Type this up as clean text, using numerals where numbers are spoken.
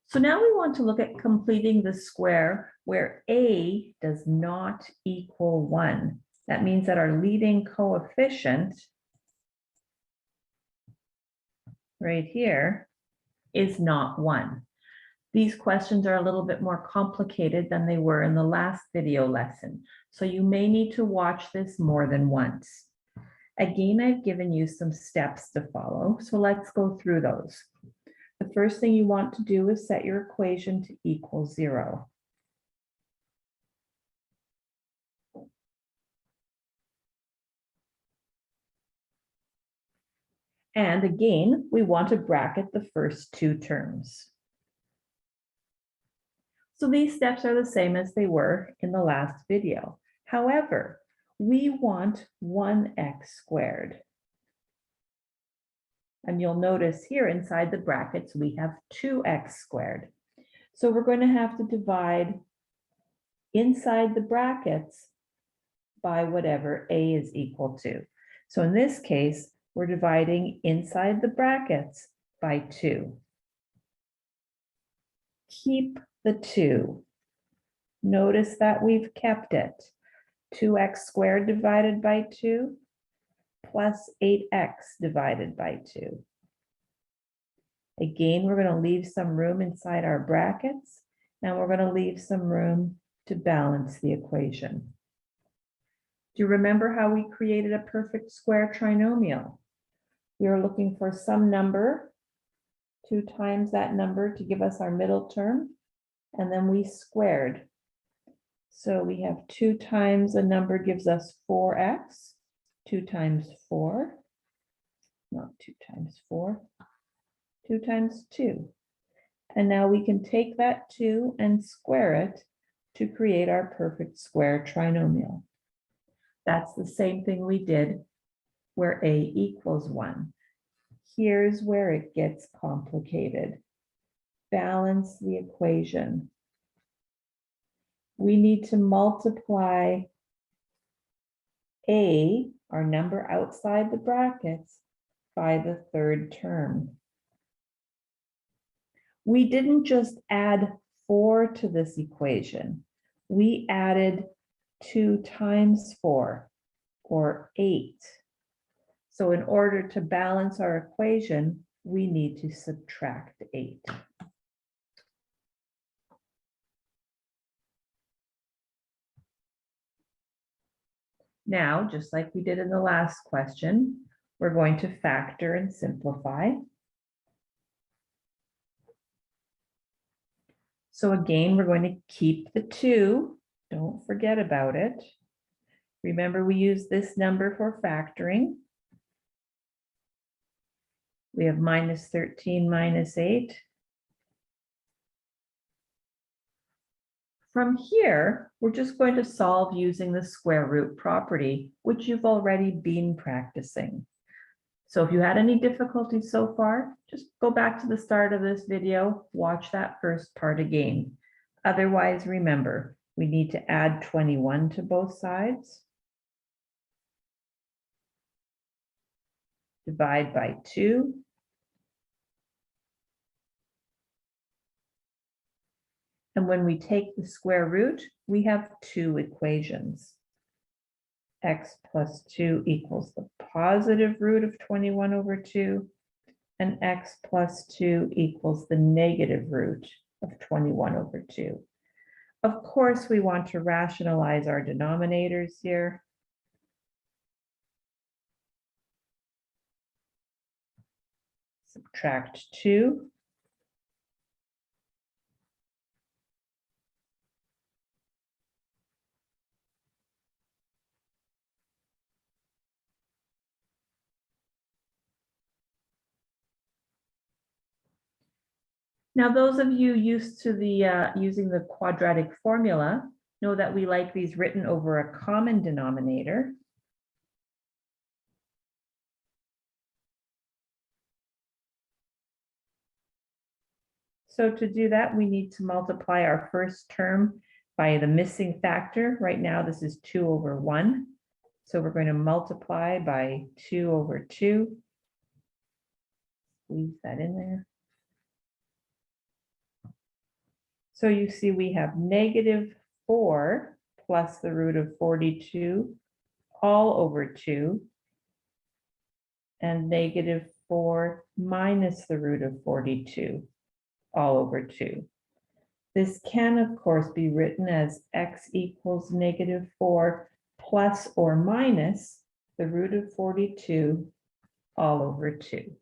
So now we want to look at completing the square where a does not equal 1. That means that our leading coefficient right here is not 1. These questions are a little bit more complicated than they were in the last video lesson, so you may need to watch this more than once. Again, I've given you some steps to follow, so let's go through those. The first thing you want to do is set your equation to equal 0. And again, we want to bracket the first two terms. So these steps are the same as they were in the last video. However, we want 1x squared. And you'll notice here inside the brackets, we have 2x squared. So we're going to have to divide inside the brackets by whatever a is equal to. So in this case, we're dividing inside the brackets by 2. Keep the 2. Notice that we've kept it. 2x squared divided by 2 plus 8x divided by 2. Again, we're going to leave some room inside our brackets, and we're going to leave some room to balance the equation. Do you remember how we created a perfect square trinomial? We were looking for some number, 2 times that number to give us our middle term, and then we squared. So we have 2 times a number gives us 4x, 2 times 4, not 2 times 4, 2 times 2. And now we can take that 2 and square it to create our perfect square trinomial. That's the same thing we did where a equals 1. Here's where it gets complicated. Balance the equation. We need to multiply a, our number outside the brackets, by the third term. We didn't just add 4 to this equation. We added 2 times 4, or 8. So in order to balance our equation, we need to subtract 8. Now, just like we did in the last question, we're going to factor and simplify. So again, we're going to keep the 2. Don't forget about it. Remember, we use this number for factoring. We have minus 13 minus 8. From here, we're just going to solve using the square root property, which you've already been practicing. So if you had any difficulties so far, just go back to the start of this video, watch that first part again. Otherwise, remember, we need to add 21 to both sides. Divide by 2. And when we take the square root, we have 2 equations. X plus 2 equals the positive root of 21 over 2, and x plus 2 equals the negative root of 21 over 2. Of course, we want to rationalize our denominators here. Subtract 2. Now, those of you used to the using the quadratic formula know that we like these written over a common denominator. So to do that, we need to multiply our first term by the missing factor. Right now, this is 2 over 1. So we're going to multiply by 2 over 2. Squeeze that in there. So you see we have -4 plus the root of 42 all over 2, and -4 minus the root of 42 all over 2. This can, of course, be written as x equals -4 plus or minus the root of 42 all over 2.